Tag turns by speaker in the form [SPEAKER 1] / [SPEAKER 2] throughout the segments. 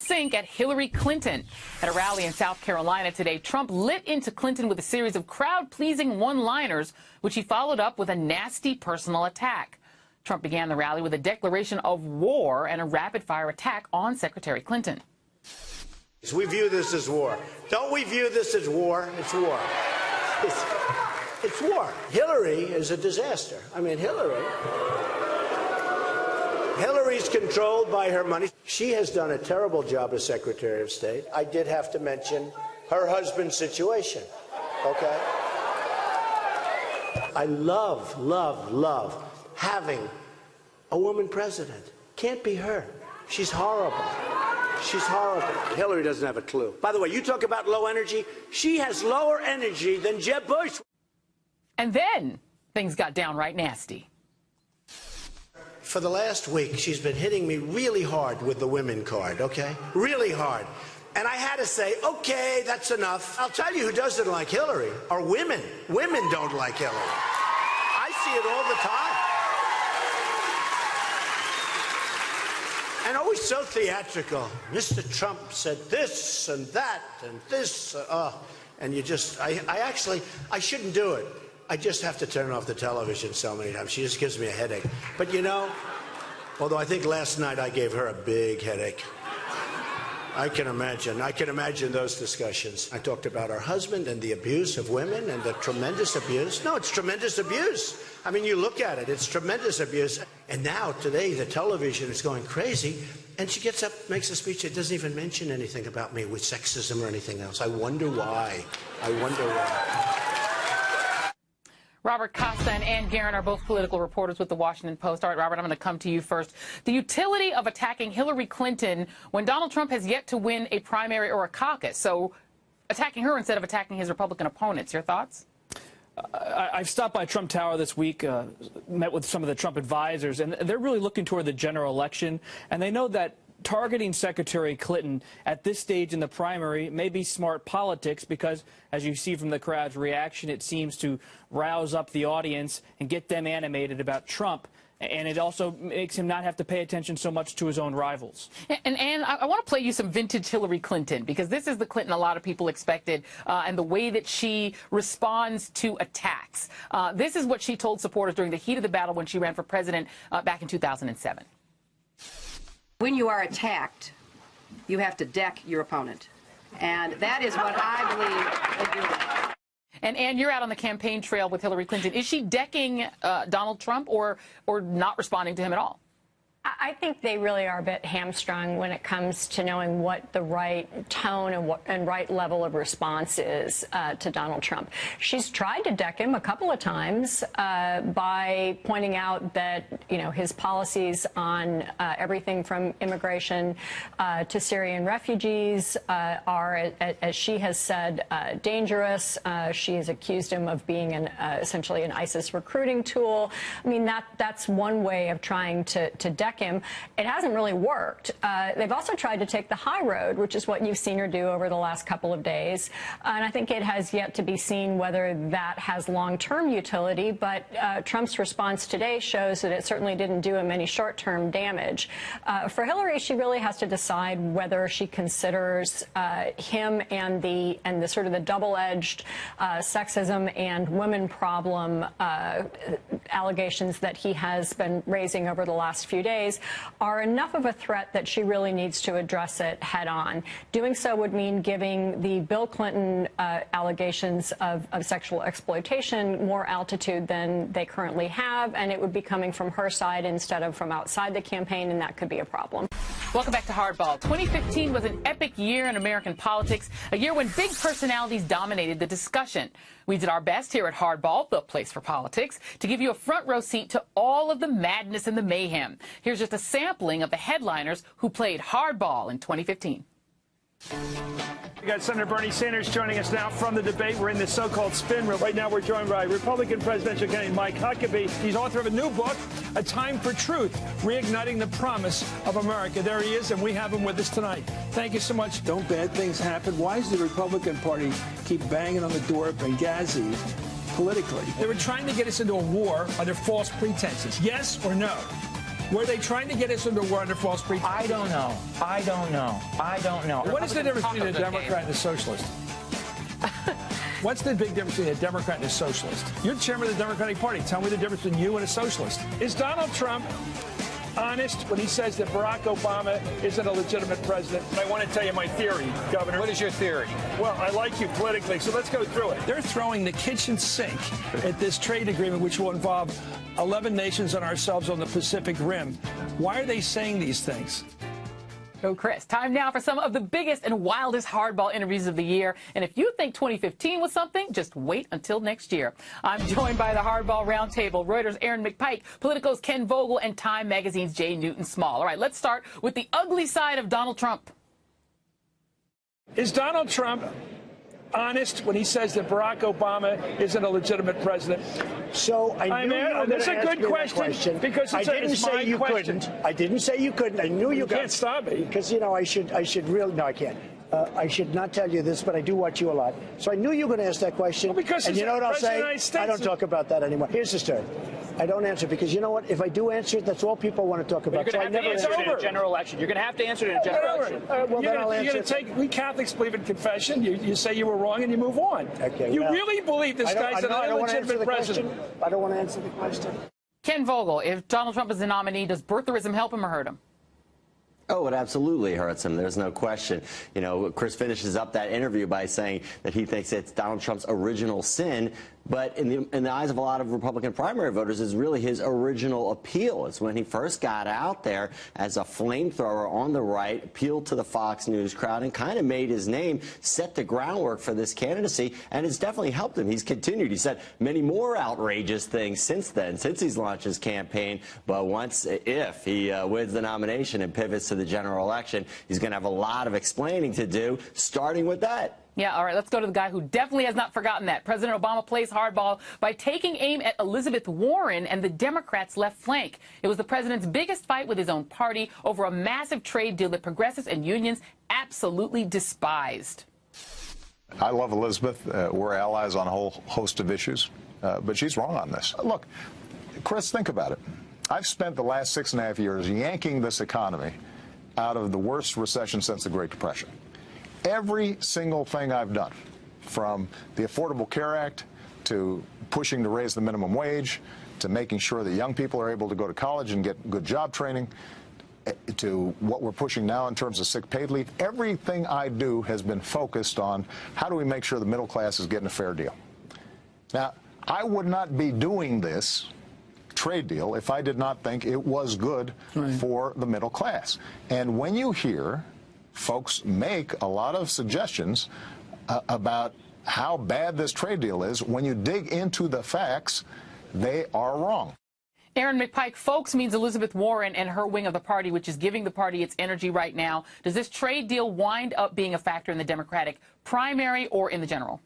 [SPEAKER 1] Sink at Hillary Clinton. At a rally in South Carolina today, Trump lit into Clinton with a series of crowd-pleasing one-liners, which he followed up with a nasty personal attack. Trump began the rally with a declaration of war and a rapid-fire attack on Secretary Clinton.
[SPEAKER 2] We view this as war. Don't we view this as war? It's war. It's war. Hillary is a disaster. I mean, Hillary's controlled by her money. She has done a terrible job as Secretary of State. I did have to mention her husband's situation, okay? I love having a woman president. Can't be her. She's horrible. She's horrible. Hillary doesn't have a clue. By the way, you talk about low energy. She has lower energy than Jeb Bush.
[SPEAKER 1] And then things got downright nasty.
[SPEAKER 2] For the last week, she's been hitting me really hard with the women card, okay? Really hard. And I had to say, okay, that's enough. I'll tell you who doesn't like Hillary are women. Women don't like Hillary. I see it all the time. And always so theatrical. Mr. Trump said this and that and this. And you just, I shouldn't do it. I just have to turn off the television so many times. She just gives me a headache. But you know, although I think last night I gave her a big headache. I can imagine those discussions. I talked about her husband and the abuse of women and the tremendous abuse. No, it's tremendous abuse. I mean, you look at it, it's tremendous abuse. And now, today, the television is going crazy, and she gets up, makes a speech that doesn't even mention anything about me with sexism or anything else. I wonder why.
[SPEAKER 1] Robert Costa and Ann Guerin are both political reporters with the Washington Post. All right, Robert, I'm going to come to you first. The utility of attacking Hillary Clinton when Donald Trump has yet to win a primary or a caucus. So attacking her instead of attacking his Republican opponents. Your thoughts?
[SPEAKER 3] I've stopped by Trump Tower this week, met with some of the Trump advisors, and they're really looking toward the general election. And they know that targeting Secretary Clinton at this stage in the primary may be smart politics because, as you see from the crowd's reaction, it seems to rouse up the audience and get them animated about Trump. And it also makes him not have to pay attention so much to his own rivals.
[SPEAKER 1] And I want to play you some vintage Hillary Clinton, because this is the Clinton a lot of people expected, and the way that she responds to attacks. This is what she told supporters during the heat of the battle when she ran for president back in 2007.
[SPEAKER 4] When you are attacked, you have to deck your opponent. And that is what I believe they're doing.
[SPEAKER 1] And Ann, you're out on the campaign trail with Hillary Clinton. Is she decking Donald Trump or not responding to him at all?
[SPEAKER 5] I think they really are a bit hamstrung when it comes to knowing what the right tone and right level of response is to Donald Trump. She's tried to deck him a couple of times by pointing out that, you know, his policies on everything from immigration to Syrian refugees are, as she has said, dangerous. She has accused him of being essentially an ISIS recruiting tool. I mean, that's one way of trying to deck him. It hasn't really worked. They've also tried to take the high road, which is what you've seen her do over the last couple of days. And I think it has yet to be seen whether that has long-term utility. But Trump's response today shows that it certainly didn't do him any short-term damage. For Hillary, she really has to decide whether she considers him and the sort of the double-edged sexism and women problem allegations that he has been raising over the last few days are enough of a threat that she really needs to address it head on. Doing so would mean giving the Bill Clinton allegations of sexual exploitation more altitude than they currently have, and it would be coming from her side instead of from outside the campaign, and that could be a problem.
[SPEAKER 1] Welcome back to Hardball. 2015 was an epic year in American politics, a year when big personalities dominated the discussion. We did our best here at Hardball, the place for politics, to give you a front row seat to all of the madness and the mayhem. Here's just a sampling of the headliners who played Hardball in 2015.
[SPEAKER 6] We got Senator Bernie Sanders joining us now from the debate. We're in the so-called spin room. Right now we're joined by Republican presidential candidate Mike Huckabee. He's author of a new book, A Time for Truth, Reigniting the Promise of America. There he is, and we have him with us tonight. Thank you so much.
[SPEAKER 7] Don't bad things happen? Why does the Republican Party keep banging on the door of Benghazi politically?
[SPEAKER 6] They were trying to get us into a war under false pretenses. Yes or no?
[SPEAKER 7] Were they trying to get us into war under false pretense?
[SPEAKER 8] I don't know. I don't know. I don't know.
[SPEAKER 7] What is the difference between a Democrat and a socialist? What's the big difference between a Democrat and a socialist? You're chairman of the Democratic Party. Tell me the difference between you and a socialist. Is Donald Trump honest when he says that Barack Obama isn't a legitimate president? I want to tell you my theory, Governor.
[SPEAKER 8] What is your theory?
[SPEAKER 7] Well, I like you politically, so let's go through it. They're throwing the kitchen sink at this trade agreement, which will involve 11 nations and ourselves on the Pacific Rim. Why are they saying these things?
[SPEAKER 1] So, Chris, time now for some of the biggest and wildest hardball interviews of the year. And if you think 2015 was something, just wait until next year. I'm joined by the Hardball Roundtable, Reuters' Aaron McPike, Politico's Ken Vogel, and Time Magazine's Jay Newton Small. All right, let's start with the ugly side of Donald Trump.
[SPEAKER 7] Is Donald Trump honest when he says that Barack Obama isn't a legitimate president?
[SPEAKER 2] So I knew you were
[SPEAKER 7] that's a
[SPEAKER 2] gonna
[SPEAKER 7] good
[SPEAKER 2] ask me that
[SPEAKER 7] question because
[SPEAKER 2] I didn't
[SPEAKER 7] it's
[SPEAKER 2] say
[SPEAKER 7] my
[SPEAKER 2] you
[SPEAKER 7] question.
[SPEAKER 2] couldn't. I didn't say you couldn't. I knew you
[SPEAKER 7] can't stop me.
[SPEAKER 2] Because, you know, I should really, no, I can't. I should not tell you this, but I do watch you a lot. So I knew you were going to ask that question.
[SPEAKER 7] Well, because
[SPEAKER 2] and you know what I'll say? I don't
[SPEAKER 7] States.
[SPEAKER 2] talk about that anymore. Here's the story. I don't answer because, you know what? If I do answer it, that's all people want to talk about.
[SPEAKER 3] You're going to have to answer it in a general election. You're going to have to answer it in a general election.
[SPEAKER 2] Well, then I'll answer it.
[SPEAKER 7] We Catholics believe in confession. You say you were wrong and you move on.
[SPEAKER 2] Okay,
[SPEAKER 7] you
[SPEAKER 2] well,
[SPEAKER 7] really believe this guy's an illegitimate president?
[SPEAKER 2] I don't want to answer the question.
[SPEAKER 1] Ken Vogel, if Donald Trump is the nominee, does birtherism help him or hurt him?
[SPEAKER 9] Oh, it absolutely hurts him. There's no question. You know, Chris finishes up that interview by saying that he thinks it's Donald Trump's original sin. But in the eyes of a lot of Republican primary voters, is really his original appeal. It's when he first got out there as a flamethrower on the right, appealed to the Fox News crowd, and kind of made his name, set the groundwork for this candidacy, and it's definitely helped him. He's continued. He said many more outrageous things since then, since he's launched his campaign. But if he wins the nomination and pivots to the general election, he's going to have a lot of explaining to do, starting with that.
[SPEAKER 1] Yeah, all right, let's go to the guy who definitely has not forgotten that. President Obama plays hardball by taking aim at Elizabeth Warren and the Democrats' left flank. It was the president's biggest fight with his own party over a massive trade deal that progressives and unions absolutely despised.
[SPEAKER 10] I love Elizabeth. We're allies on a whole host of issues, but she's wrong on this. Look, Chris, think about it. I've spent the last 6.5 years yanking this economy out of the worst recession since the Great Depression. Every single thing I've done, from the Affordable Care Act to pushing to raise the minimum wage, to making sure that young people are able to go to college and get good job training, to what we're pushing now in terms of sick paid leave, everything I do has been focused on how do we make sure the middle class is getting a fair deal. Now, I would not be doing this trade deal if I did not think it was good for the middle class. And when you hear folks make a lot of suggestions about how bad this trade deal is, when you dig into the facts, they are wrong.
[SPEAKER 1] Aaron McPike, folks means Elizabeth Warren and her wing of the party, which is giving the party its energy right now. Does this trade deal wind up being a factor in the Democratic primary or in the general?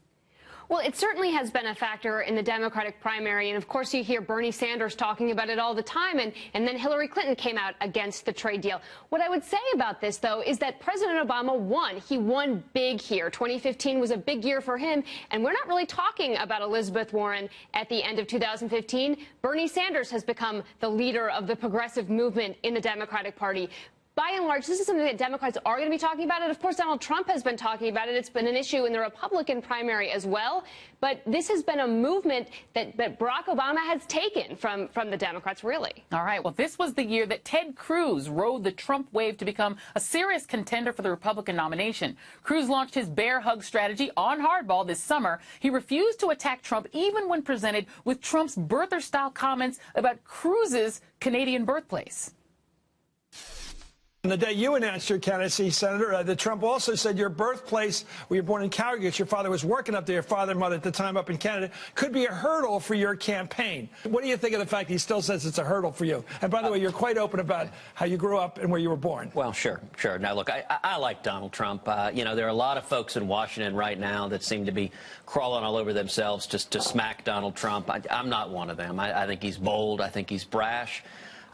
[SPEAKER 11] Well, it certainly has been a factor in the Democratic primary. And of course, you hear Bernie Sanders talking about it all the time. And then Hillary Clinton came out against the trade deal. What I would say about this, though, is that President Obama won. He won big here. 2015 was a big year for him. And we're not really talking about Elizabeth Warren at the end of 2015. Bernie Sanders has become the leader of the progressive movement in the Democratic Party. By and large, this is something that Democrats are going to be talking about. And, of course, Donald Trump has been talking about it. It's been an issue in the Republican primary as well. But this has been a movement that Barack Obama has taken from the Democrats, really.
[SPEAKER 1] All right. Well, this was the year that Ted Cruz rode the Trump wave to become a serious contender for the Republican nomination. Cruz launched his bear hug strategy on Hardball this summer. He refused to attack Trump even when presented with Trump's birther-style comments about Cruz's Canadian birthplace.
[SPEAKER 7] On the day you announced your candidacy, Senator, that Trump also said your birthplace, where you're born in Calgary, because your father was working up there, your father and mother at the time up in Canada, could be a hurdle for your campaign. What do you think of the fact he still says it's a hurdle for you? And by the way, you're quite open about how you grew up and where you were born.
[SPEAKER 12] Well, sure. Now, look, I like Donald Trump. You know, there are a lot of folks in Washington right now that seem to be crawling all over themselves just to smack Donald Trump. I'm not one of them. I think he's bold. I think he's brash.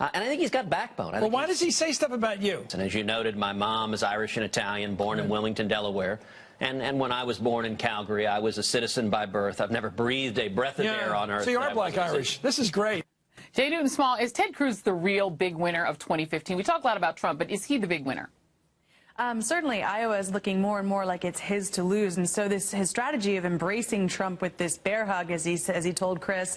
[SPEAKER 12] And I think he's got backbone.
[SPEAKER 7] Well, why does he say stuff about you?
[SPEAKER 12] And as you noted, my mom is Irish and Italian, born in Wilmington, Delaware. And when I was born in Calgary, I was a citizen by birth. I've never breathed a breath of air on earth.
[SPEAKER 7] So you are black Irish. This is great.
[SPEAKER 1] Jay Newton Small, is Ted Cruz the real big winner of 2015? We talk a lot about Trump, but is he the big winner?
[SPEAKER 13] Certainly, Iowa is looking more and more like it's his to lose, and so his strategy of embracing Trump with this bear hug, as he told Chris,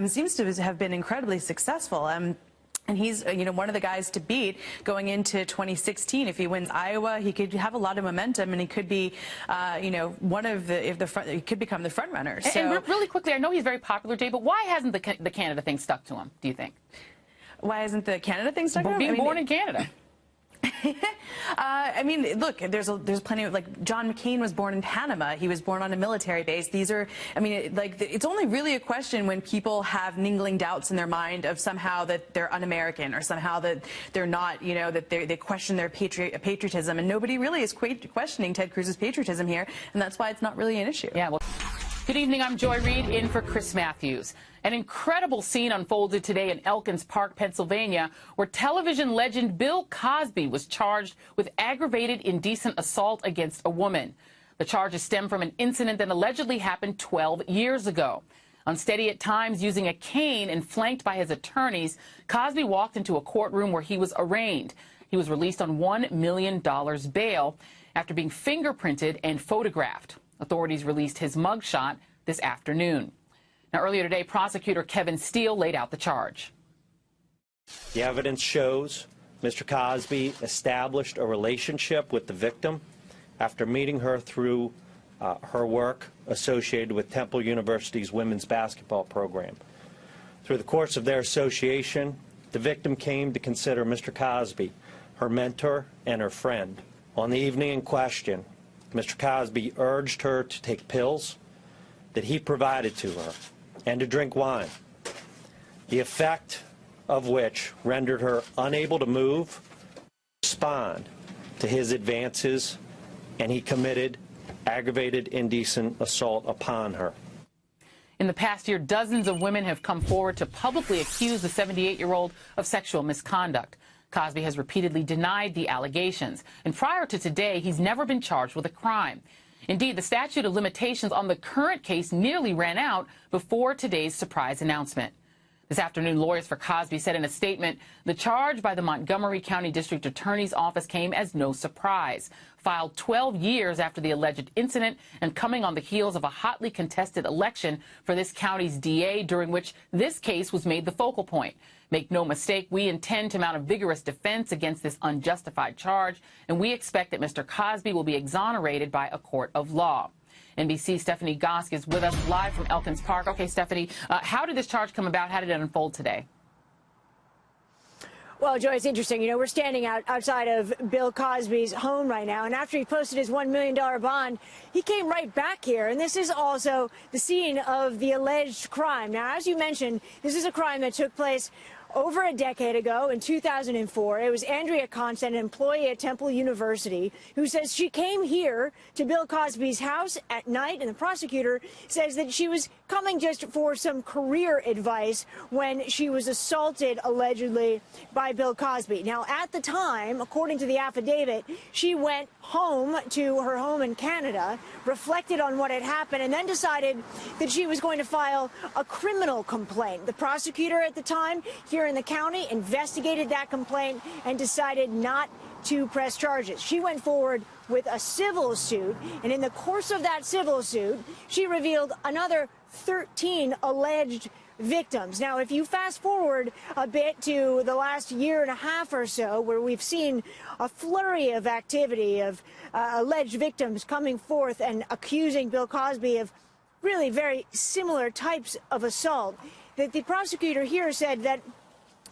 [SPEAKER 13] seems to have been incredibly successful. And he's, one of the guys to beat going into 2016. If he wins Iowa, he could have a lot of momentum, and he could be, one of he could become the front runner. So,
[SPEAKER 1] and really quickly, I know he's very popular, Jay, but why hasn't the Canada thing stuck to him? Do you think?
[SPEAKER 13] Why hasn't the Canada thing stuck to him?
[SPEAKER 1] Being born in Canada.
[SPEAKER 13] I mean, look, there's plenty of, like, John McCain was born in Panama. He was born on a military base. These are, I mean, it's only really a question when people have niggling doubts in their mind of somehow that they're un-American, or somehow that they're not, that they question their patriotism. And nobody really is questioning Ted Cruz's patriotism here, and that's why it's not really an issue.
[SPEAKER 1] Yeah, well, good evening. I'm Joy Reid, in for Chris Matthews. An incredible scene unfolded today in Elkins Park, Pennsylvania, where television legend Bill Cosby was charged with aggravated indecent assault against a woman. The charges stem from an incident that allegedly happened 12 years ago. Unsteady at times, using a cane and flanked by his attorneys, Cosby walked into a courtroom where he was arraigned. He was released on $1 million bail after being fingerprinted and photographed. Authorities released his mugshot this afternoon. Now, earlier today, prosecutor Kevin Steele laid out the charge.
[SPEAKER 14] The evidence shows Mr. Cosby established a relationship with the victim after meeting her through her work associated with Temple University's women's basketball program. Through the course of their association, the victim came to consider Mr. Cosby her mentor and her friend. On the evening in question, Mr. Cosby urged her to take pills that he provided to her and to drink wine, the effect of which rendered her unable to move, respond to his advances, and he committed aggravated indecent assault upon her.
[SPEAKER 1] In the past year, dozens of women have come forward to publicly accuse the 78-year-old of sexual misconduct. Cosby has repeatedly denied the allegations, and prior to today, he's never been charged with a crime. Indeed, the statute of limitations on the current case nearly ran out before today's surprise announcement. This afternoon, lawyers for Cosby said in a statement, the charge by the Montgomery County District Attorney's Office came as no surprise. Filed 12 years after the alleged incident and coming on the heels of a hotly contested election for this county's DA, during which this case was made the focal point. Make no mistake, we intend to mount a vigorous defense against this unjustified charge, and we expect that Mr. Cosby will be exonerated by a court of law. NBC's Stephanie Gosk is with us live from Elkins Park. Okay, Stephanie, how did this charge come about? How did it unfold today?
[SPEAKER 15] Well, Joy, it's interesting. We're standing outside of Bill Cosby's home right now, and after he posted his $1 million bond, he came right back here. And this is also the scene of the alleged crime. Now, as you mentioned, this is a crime that took place over a decade ago, in 2004. It was Andrea Constant, an employee at Temple University, who says she came here to Bill Cosby's house at night, and the prosecutor says that she was coming just for some career advice when she was assaulted, allegedly, by Bill Cosby. Now, at the time, according to the affidavit, she went home to her home in Canada, reflected on what had happened, and then decided that she was going to file a criminal complaint. The prosecutor at the time here in the county investigated that complaint and decided not to press charges. She went forward with a civil suit, and in the course of that civil suit, she revealed another 13 alleged victims. Now, if you fast forward a bit to the last year and a half or so, where we've seen a flurry of activity of alleged victims coming forth and accusing Bill Cosby of really very similar types of assault, that the prosecutor here said that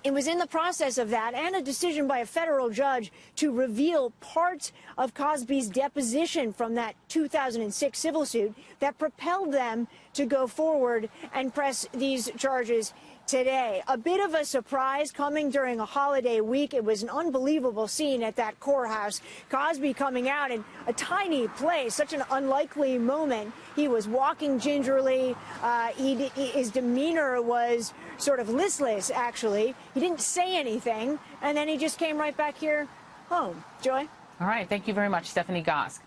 [SPEAKER 15] it was in the process of that and a decision by a federal judge to reveal parts of Cosby's deposition from that 2006 civil suit that propelled them to go forward and press these charges today. A bit of a surprise coming during a holiday week. It was an unbelievable scene at that courthouse. Cosby coming out in a tiny place, such an unlikely moment. He was walking gingerly. His demeanor was sort of listless, actually. He didn't say anything, and then he just came right back here home. Joy?
[SPEAKER 1] All right. Thank you very much, Stephanie Gosk.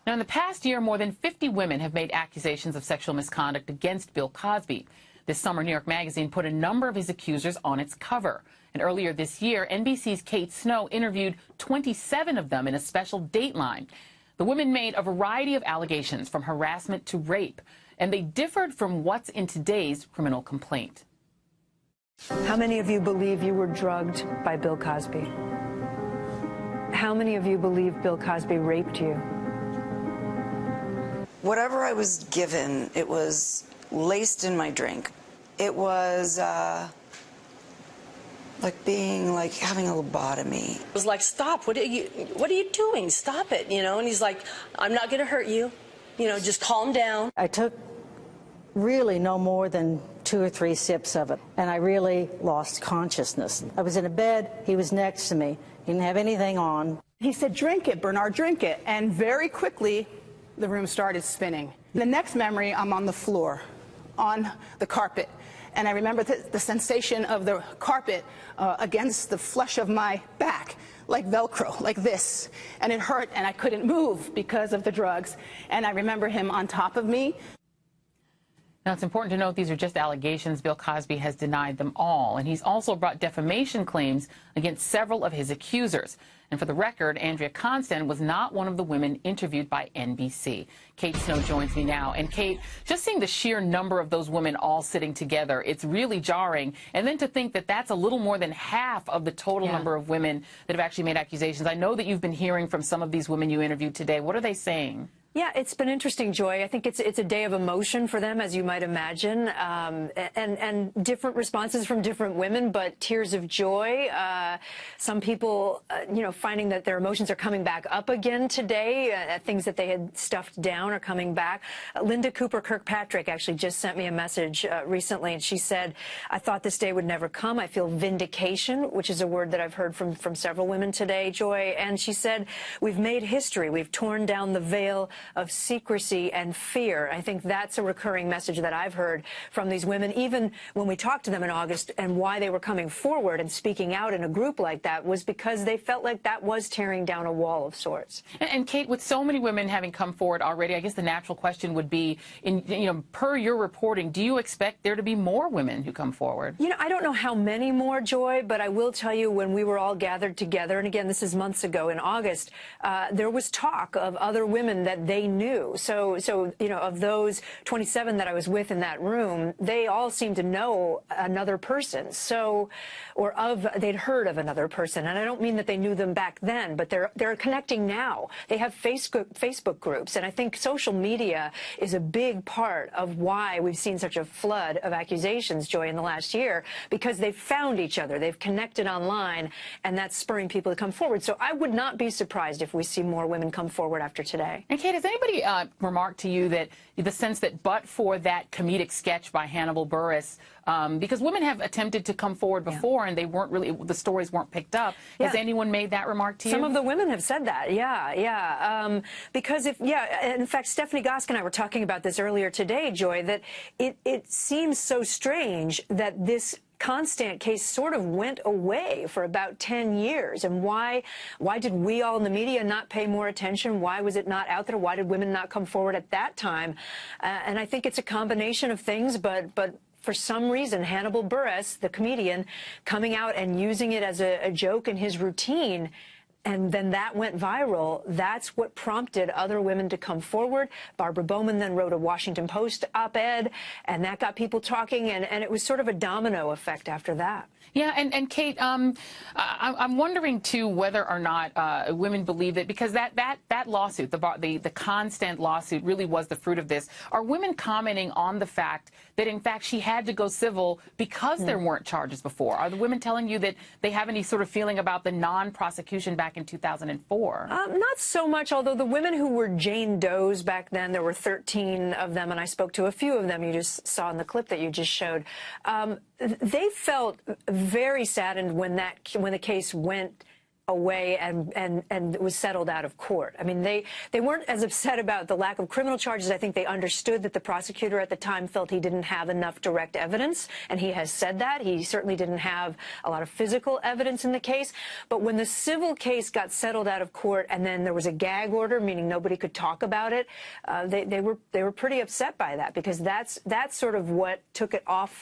[SPEAKER 1] Now, in the past year, more than 50 women have made accusations of sexual misconduct against Bill Cosby. This summer, New York Magazine put a number of his accusers on its cover. And earlier this year, NBC's Kate Snow interviewed 27 of them in a special Dateline. The women made a variety of allegations, from harassment to rape, and they differed from what's in today's criminal complaint.
[SPEAKER 16] How many of you believe you were drugged by Bill Cosby? How many of you believe Bill Cosby raped you?
[SPEAKER 17] Whatever I was given, it was laced in my drink. It was like having a lobotomy.
[SPEAKER 18] It was like, stop, what are you doing? Stop it, you know? And he's like, I'm not gonna hurt you. You know, just calm down.
[SPEAKER 19] I took really no more than 2 or 3 sips of it, and I really lost consciousness. I was in a bed, he was next to me. He didn't have anything on.
[SPEAKER 20] He said, drink it, Bernard, drink it. And very quickly, the room started spinning. The next memory, I'm on the floor, on the carpet. And I remember the sensation of the carpet against the flesh of my back, like Velcro, like this. And it hurt, and I couldn't move because of the drugs. And I remember him on top of me.
[SPEAKER 1] Now, it's important to note these are just allegations. Bill Cosby has denied them all, and he's also brought defamation claims against several of his accusers. And for the record, Andrea Constand was not one of the women interviewed by NBC. Kate Snow joins me now. And Kate, just seeing the sheer number of those women all sitting together, it's really jarring. And then to think that that's a little more than half of the total number of women that have actually made accusations. I know that you've been hearing from some of these women you interviewed today. What are they saying?
[SPEAKER 16] Yeah, it's been interesting, Joy. I think it's a day of emotion for them, as you might imagine, and different responses from different women, but tears of joy. Some people, finding that their emotions are coming back up again today. Things that they had stuffed down are coming back. Linda Cooper Kirkpatrick actually just sent me a message recently, and she said, I thought this day would never come. I feel vindication, which is a word that I've heard from several women today, Joy. And she said, we've made history. We've torn down the veil of secrecy and fear. I think that's a recurring message that I've heard from these women, even when we talked to them in August, and why they were coming forward and speaking out in a group like that was because they felt like that was tearing down a wall of sorts.
[SPEAKER 1] And Kate, with so many women having come forward already, I guess the natural question would be, per your reporting, do you expect there to be more women who come forward?
[SPEAKER 16] I don't know how many more, Joy, but I will tell you, when we were all gathered together, and again, this is months ago in August, there was talk of other women that they knew. So of those 27 that I was with in that room, they all seemed to know another person. They'd heard of another person. And I don't mean that they knew them back then, but they're connecting now. They have Facebook groups. And I think social media is a big part of why we've seen such a flood of accusations, Joy, in the last year, because they've found each other. They've connected online, and that's spurring people to come forward. So I would not be surprised if we see more women come forward after today.
[SPEAKER 1] And Kate, has anybody remarked to you that the sense that but for that comedic sketch by Hannibal Buress, because women have attempted to come forward before and they weren't really, the stories weren't picked up. Has anyone made that remark to you?
[SPEAKER 16] Some of the women have said that, because in fact, Stephanie Gosk and I were talking about this earlier today, Joy, that it seems so strange that this Constant case sort of went away for about 10 years. And why did we all in the media not pay more attention? Why was it not out there? Why did women not come forward at that time? And I think it's a combination of things, but for some reason, Hannibal Buress, the comedian, coming out and using it as a joke in his routine, and then that went viral. That's what prompted other women to come forward. Barbara Bowman then wrote a Washington Post op-ed, and that got people talking, and it was sort of a domino effect after that.
[SPEAKER 1] Yeah, and Kate, I'm wondering too whether or not women believe that, because that lawsuit, the Constant lawsuit, really was the fruit of this. Are women commenting on the fact that in fact she had to go civil because there weren't charges before? Are the women telling you that they have any sort of feeling about the non-prosecution back in 2004?
[SPEAKER 16] Not so much, although the women who were Jane Does back then, there were 13 of them, and I spoke to a few of them you just saw in the clip that you just showed. They felt very saddened when the case went away and it was settled out of court. I mean, they weren't as upset about the lack of criminal charges. I think they understood that the prosecutor at the time felt he didn't have enough direct evidence, and he has said that. He certainly didn't have a lot of physical evidence in the case. But when the civil case got settled out of court and then there was a gag order, meaning nobody could talk about it, they were pretty upset by that, because that's sort of what took it off